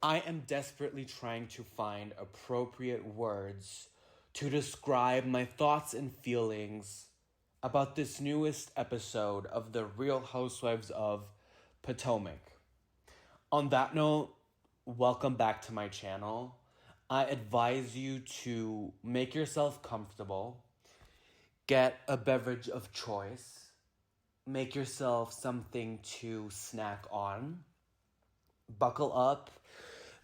I am desperately trying to find appropriate words to describe my thoughts and feelings about this newest episode of The Real Housewives of Potomac. On that note, welcome back to my channel. I advise you to make yourself comfortable, get a beverage of choice, make yourself something to snack on, buckle up,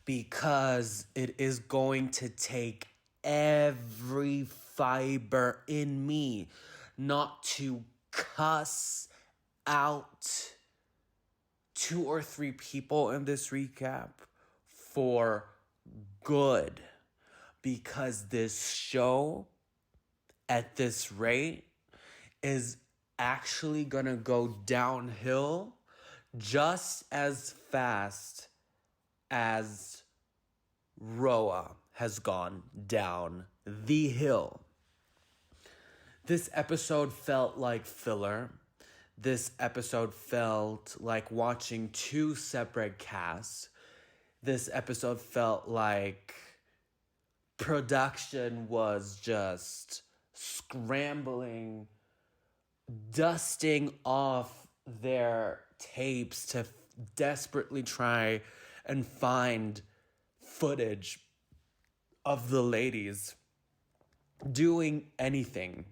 because it is going to take every fiber in me not to cuss out 2 or 3 people in this recap for good, because this show at this rate is actually gonna go downhill just as fast as Roa has gone down the hill. This episode felt like filler. This episode felt like watching 2 separate casts. This episode felt like production was just scrambling, dusting off their tapes to desperately try and find footage of the ladies doing anything.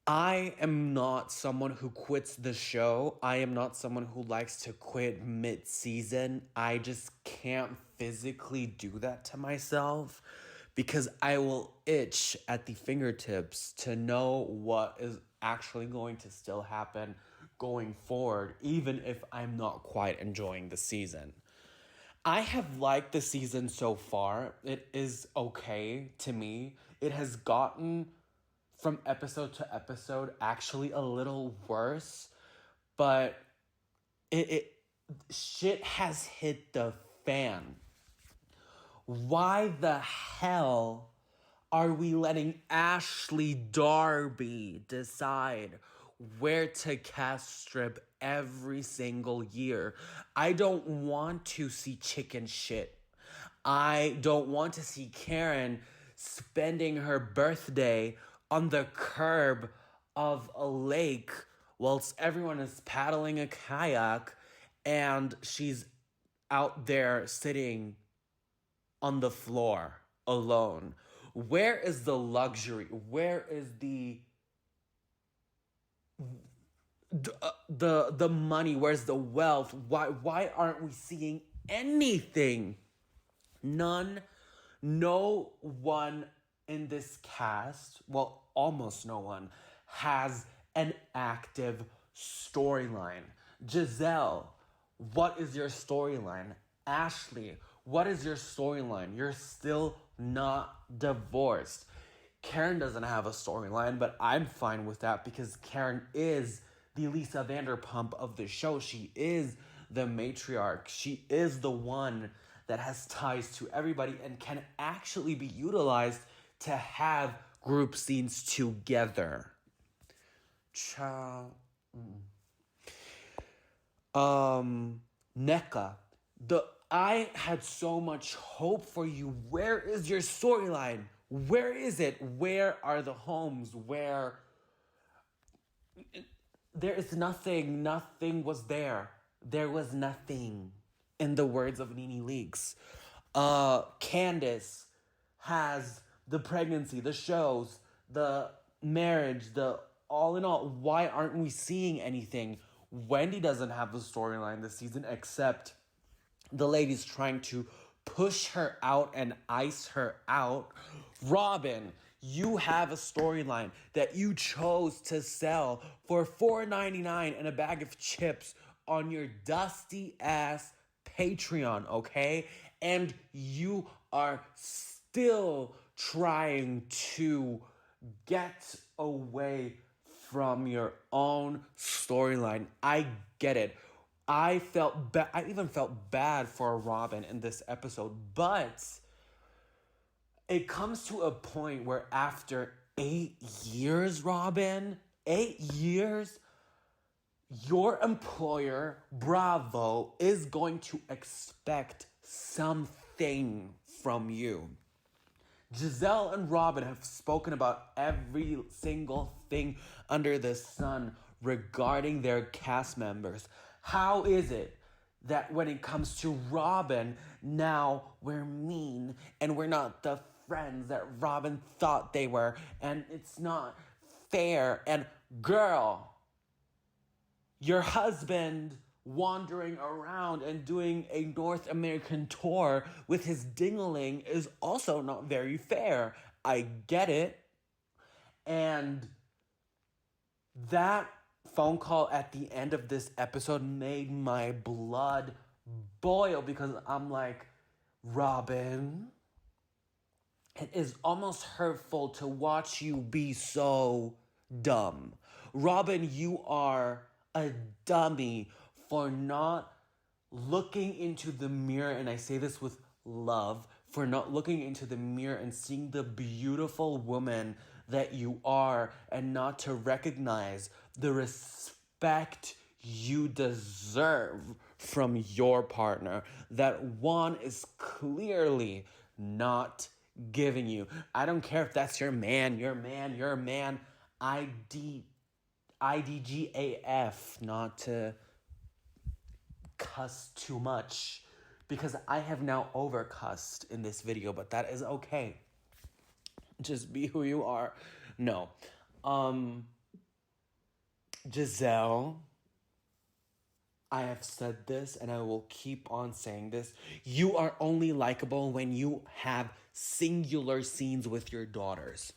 I am not someone who quits the show. I am not someone who likes to quit mid-season. I just can't physically do that to myself because I will itch at the fingertips to know what is actually going to still happen going forward, even if I'm not quite enjoying the season. I have liked the season so far. It is okay to me. It has gotten from episode to episode actually a little worse, but it shit has hit the fan. Why the hell are we letting Ashley Darby decide where to cast strip every single year? I don't want to see chicken shit. I don't want to see Karen spending her birthday on the curb of a lake whilst everyone is paddling a kayak and she's out there sitting on the floor alone. Where is the luxury? Where is the money? Where's the wealth? Why aren't we seeing anything? None. No one in this cast, well, almost no one, has an active storyline. Gizelle, what is your storyline? Ashley, what is your storyline? You're still not divorced. Karen doesn't have a storyline, but I'm fine with that because Karen is the Lisa Vanderpump of the show. She is the matriarch. She is the one that has ties to everybody and can actually be utilized to have group scenes together. Ciao. NECA. I had so much hope for you. Where is your storyline? Where is it? Where are the homes? Where... There is nothing. Nothing was there. There was nothing. In the words of Nene Leakes. Candace has the pregnancy, the shows, the marriage, the all in all. Why aren't we seeing anything? Wendy doesn't have the storyline this season except the ladies trying to push her out and ice her out. Robin, you have a storyline that you chose to sell for $4.99 and a bag of chips on your dusty ass Patreon, okay? And you are still trying to get away from your own storyline. I get it. I even felt bad for Robin in this episode, but it comes to a point where after 8 years, Robin, 8 years, Your employer, Bravo, is going to expect something from you. Gizelle and Robin have spoken about every single thing under the sun regarding their cast members. How is it that when it comes to Robin, now we're mean and we're not the friends that Robin thought they were, and it's not fair? And girl, your husband wandering around and doing a North American tour with his dingling is also not very fair. I get it. And that phone call at the end of this episode made my blood boil because I'm like, Robin, it is almost hurtful to watch you be so dumb. Robin, you are a dummy for not looking into the mirror, and I say this with love, for not looking into the mirror and seeing the beautiful woman that you are, and not to recognize the respect you deserve from your partner that one is clearly not giving you. I don't care if that's your man, IDGAF, not to cuss too much because I have now overcussed in this video, but that is okay. Just be who you are. No. Gizelle, I have said this and I will keep on saying this. You are only likable when you have singular scenes with your daughters.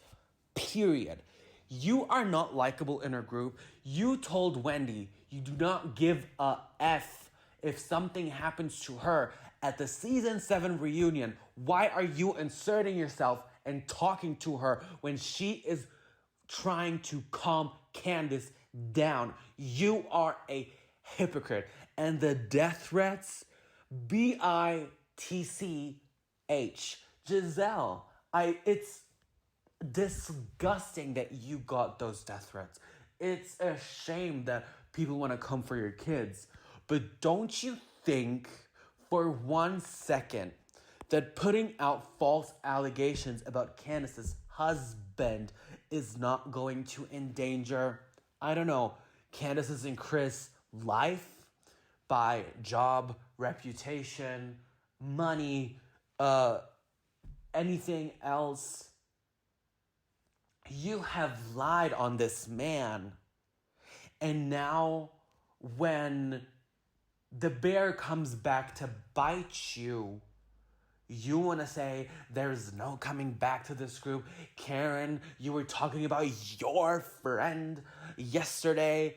Period. You are not likable in a group. You told Wendy you do not give a F if something happens to her at the season 7 reunion. Why are you inserting yourself and talking to her when she is trying to calm Candace down? You are a hypocrite. And the death threats, BITCH, Gizelle, it's disgusting that you got those death threats. It's a shame that people want to come for your kids. But don't you think for 1 second that putting out false allegations about Candace's husband is not going to endanger, I don't know, Candace's and Chris' life by job, reputation, money, anything else? You have lied on this man. And now when the bear comes back to bite you, you want to say there's no coming back to this group. Karen, you were talking about your friend yesterday.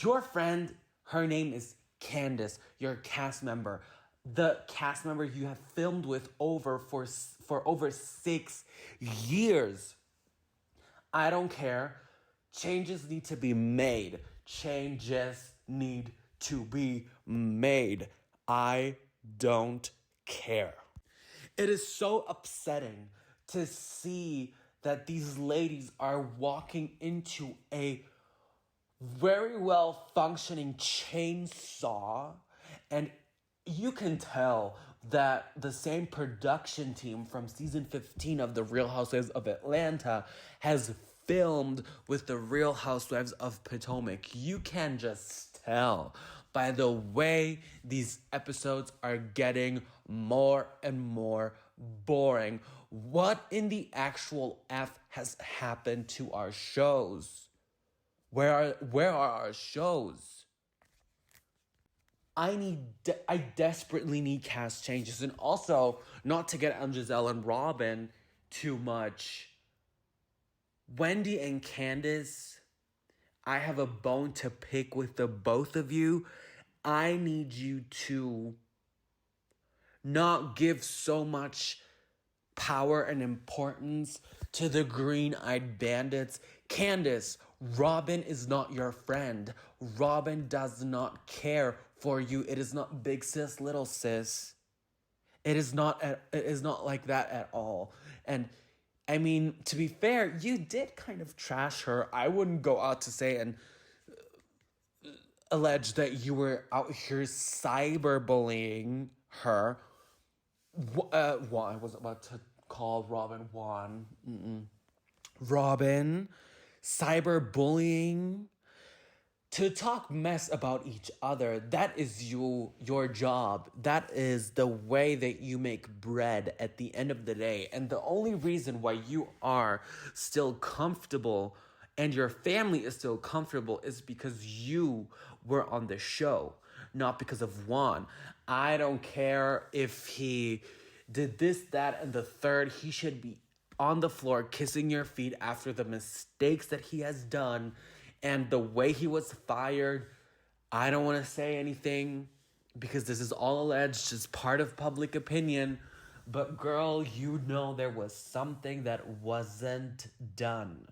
Your friend, her name is Candace, your cast member. The cast member you have filmed with for over 6 years. I don't care. Changes need to be made. Changes need to be made. I don't care. It is so upsetting to see that these ladies are walking into a very well functioning chainsaw, and you can tell that the same production team from season 15 of The Real Housewives of Atlanta has filmed with The Real Housewives of Potomac. You can just tell by the way these episodes are getting more and more boring. What in the actual F has happened to our shows? Where are our shows? I desperately need cast changes. And also, not to get on Gizelle and Robin too much, Wendy and Candace, I have a bone to pick with the both of you. I need you to not give so much power and importance to the green-eyed bandits. Candace, Robin is not your friend. Robin does not care for you. It is not big sis, little sis. It is not like that at all. And I mean, to be fair, you did kind of trash her. I wouldn't go out to say and alleged that you were out here cyberbullying her. I was about to call Robin Juan. Robin, cyberbullying, to talk mess about each other. That is your job. That is the way that you make bread at the end of the day. And the only reason why you are still comfortable and your family is still comfortable is because you were on the show, not because of Juan. I don't care if he did this, that, and the third. He should be on the floor kissing your feet after the mistakes that he has done and the way he was fired. I don't want to say anything because this is all alleged, just part of public opinion. But girl, you know there was something that wasn't done.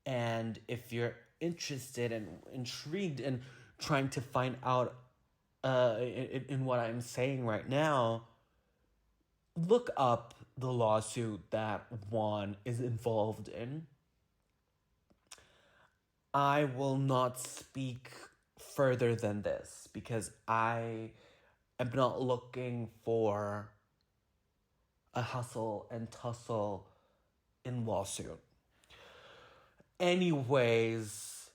And if you're interested and intrigued and trying to find out in what I'm saying right now, look up the lawsuit that Juan is involved in. I will not speak further than this because I am not looking for a hustle and tussle in lawsuit. Anyways,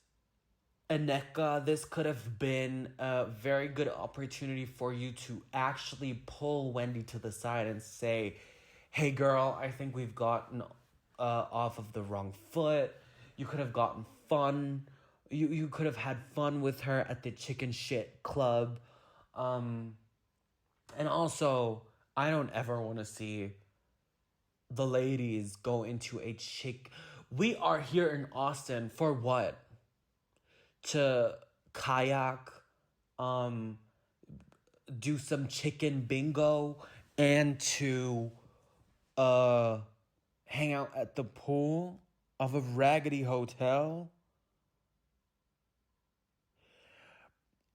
Aneka, this could have been a very good opportunity for you to actually pull Wendy to the side and say, hey girl, I think we've gotten off of the wrong foot. You could have gotten fun. You could have had fun with her at the chicken shit club. And also, I don't ever want to see the ladies go into a chick. We are here in Austin for what? To kayak, do some chicken bingo, and to hang out at the pool of a raggedy hotel?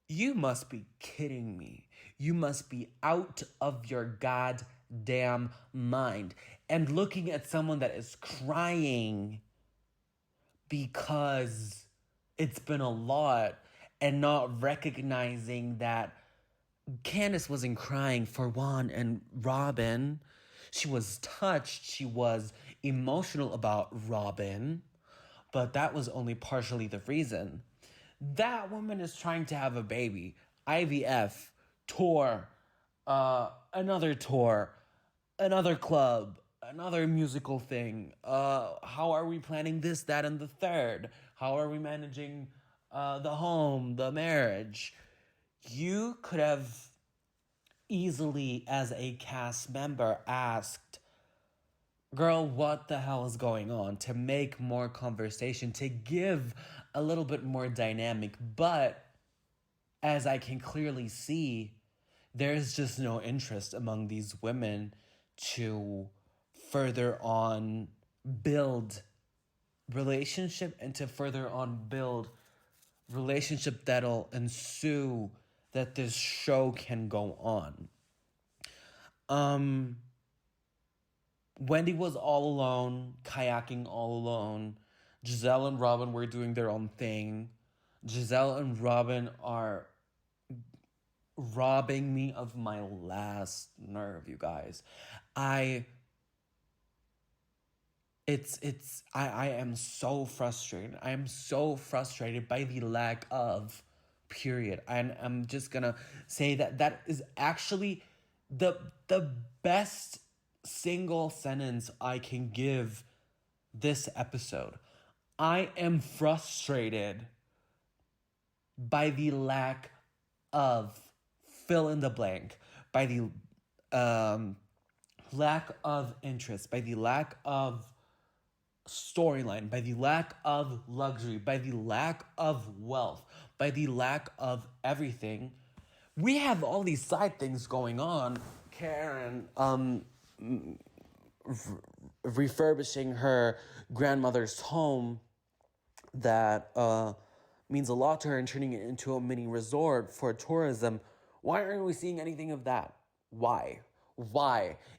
You must be kidding me. You must be out of your goddamn mind. And looking at someone that is crying because it's been a lot and not recognizing that Candace wasn't crying for Juan and Robin. She was touched. She was emotional about Robin. But that was only partially the reason. That woman is trying to have a baby. IVF, tour, another tour, another club, another musical thing. How are we planning this, that, and the third? How are we managing the home, the marriage? You could have easily, as a cast member, asked, girl, what the hell is going on? To make more conversation, to give a little bit more dynamic. But as I can clearly see, there's just no interest among these women to further on build relationship and to further on build relationship that'll ensue that this show can go on. Wendy was all alone, kayaking all alone. Gizelle and Robin were doing their own thing. Gizelle and Robin are robbing me of my last nerve, you guys. I am so frustrated. I am so frustrated by the lack of period. And I'm just gonna say that is actually the best single sentence I can give this episode. I am frustrated by the lack of fill in the blank, by the lack of interest, by the lack of storyline, by the lack of luxury, by the lack of wealth, by the lack of everything. We have all these side things going on. Karen, refurbishing her grandmother's home that means a lot to her and turning it into a mini resort for tourism. Why aren't we seeing anything of that? Why?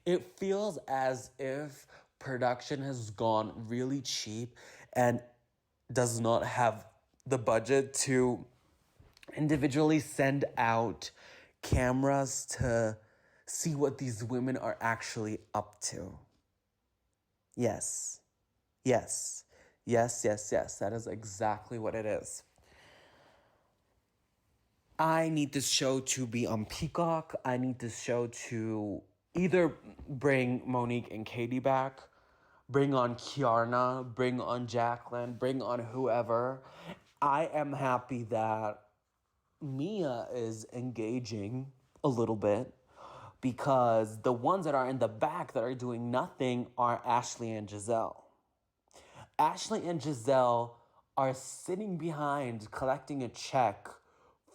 It feels as if production has gone really cheap and does not have the budget to individually send out cameras to see what these women are actually up to. Yes. Yes. Yes, yes, yes. That is exactly what it is. I need this show to be on Peacock. I need this show to either bring Monique and Katie back, bring on Kiarna, bring on Jacqueline, bring on whoever. I am happy that Mia is engaging a little bit because the ones that are in the back that are doing nothing are Ashley and Gizelle. Ashley and Gizelle are sitting behind collecting a check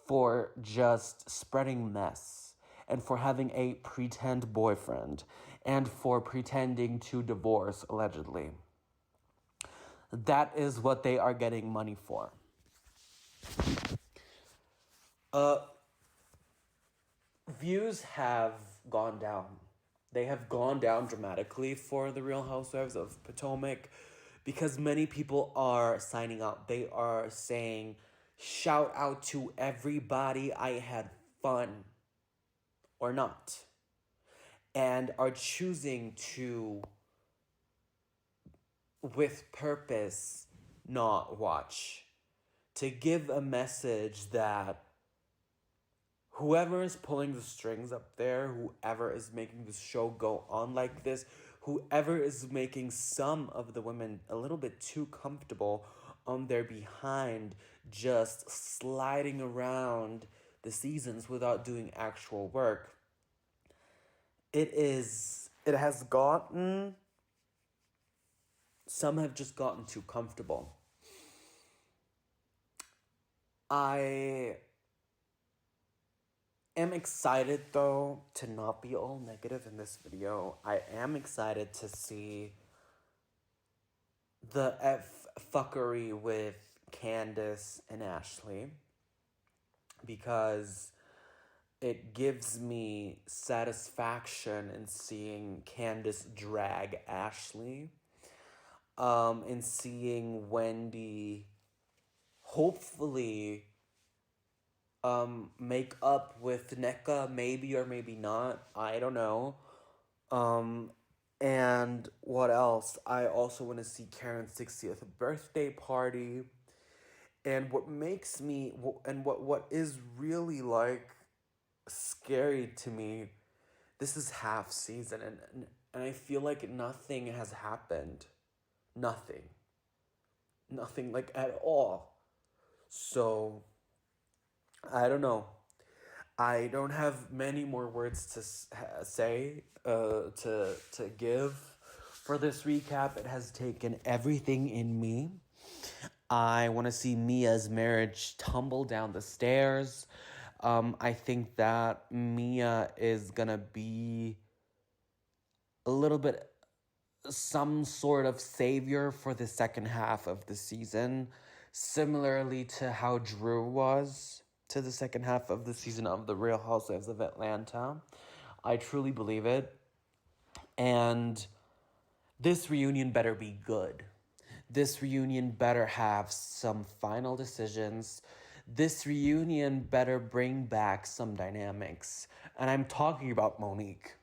for just spreading mess and for having a pretend boyfriend and for pretending to divorce, allegedly. That is what they are getting money for. Views have gone down. They have gone down dramatically for the Real Housewives of Potomac because many people are signing up. They are saying, shout out to everybody, I had fun, or not, and are choosing to, with purpose, not watch, to give a message that whoever is pulling the strings up there, whoever is making the show go on like this, whoever is making some of the women a little bit too comfortable on their behind, just sliding around the seasons without doing actual work, it has gotten, some have just gotten too comfortable. I am excited, though, to not be all negative in this video. I am excited to see the fuckery with Candace and Ashley because it gives me satisfaction in seeing Candace drag Ashley, and seeing Wendy hopefully make up with Nneka, maybe or maybe not. I don't know. And what else? I also want to see Karen's 60th birthday party. And what makes me, and what is really like scary to me, this is half season and I feel like nothing has happened. Nothing. Nothing like at all. So, I don't know. I don't have many more words to say, to give for this recap. It has taken everything in me. I want to see Mia's marriage tumble down the stairs. I think that Mia is gonna be a little bit some sort of savior for the second half of the season, similarly to how Drew was to the second half of the season of The Real Housewives of Atlanta. I truly believe it. And this reunion better be good. This reunion better have some final decisions. This reunion better bring back some dynamics. And I'm talking about Monique.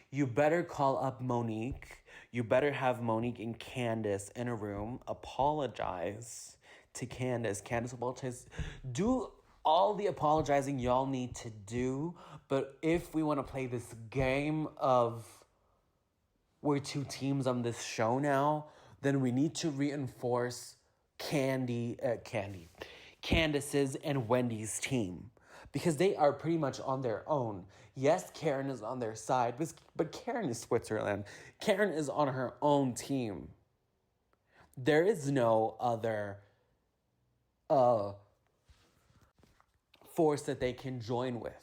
You better call up Monique. You better have Monique and Candace in a room. Apologize to Candace. Candace apologize. Do all the apologizing y'all need to do. But if we want to play this game of we're two teams on this show now, then we need to reinforce Candace's and Wendy's team. Because they are pretty much on their own. Yes, Karen is on their side, but Karen is Switzerland. Karen is on her own team. There is no other force that they can join with.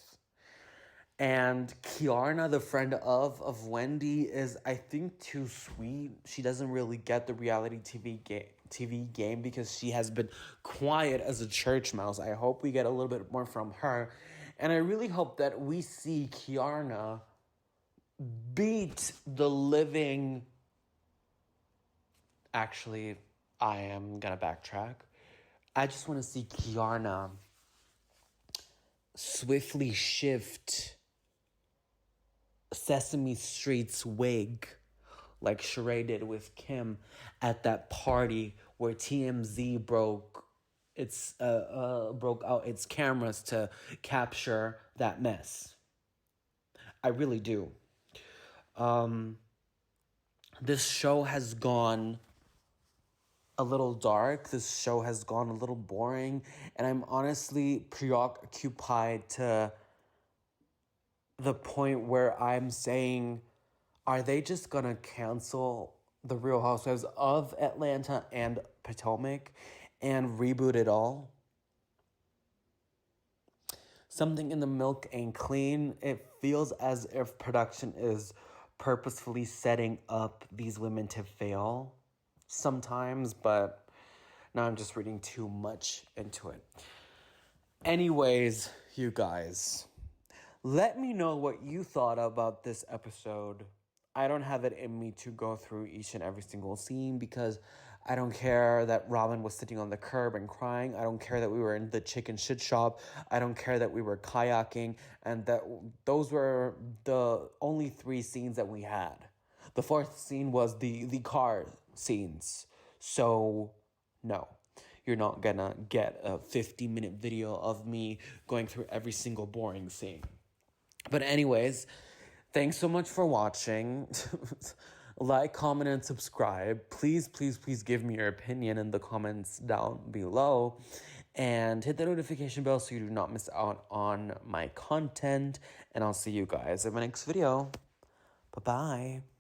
And Kiarna, the friend of Wendy, is, I think, too sweet. She doesn't really get the reality TV game because she has been quiet as a church mouse. I hope we get a little bit more from her. And I really hope that we see Kiarna beat the living... Actually, I am gonna backtrack. I just want to see Kiarna swiftly shift Sesame Street's wig like Sheree did with Kim at that party where TMZ broke out its cameras to capture that mess. I really do. This show has gone a little dark. This show has gone a little boring, and I'm honestly preoccupied to the point where I'm saying, are they just gonna cancel the Real Housewives of Atlanta and Potomac and reboot it all? Something in the milk ain't clean. It feels as if production is purposefully setting up these women to fail sometimes, but now I'm just reading too much into it. Anyways, you guys, let me know what you thought about this episode. I don't have it in me to go through each and every single scene because I don't care that Robin was sitting on the curb and crying. I don't care that we were in the chicken shit shop. I don't care that we were kayaking, and that those were the only 3 scenes that we had. The 4th scene was the car scenes. So, no. You're not gonna get a 50-minute video of me going through every single boring scene. But anyways, thanks so much for watching. Like, comment, and subscribe. Please, please, please give me your opinion in the comments down below. And hit the notification bell so you do not miss out on my content. And I'll see you guys in my next video. Bye-bye.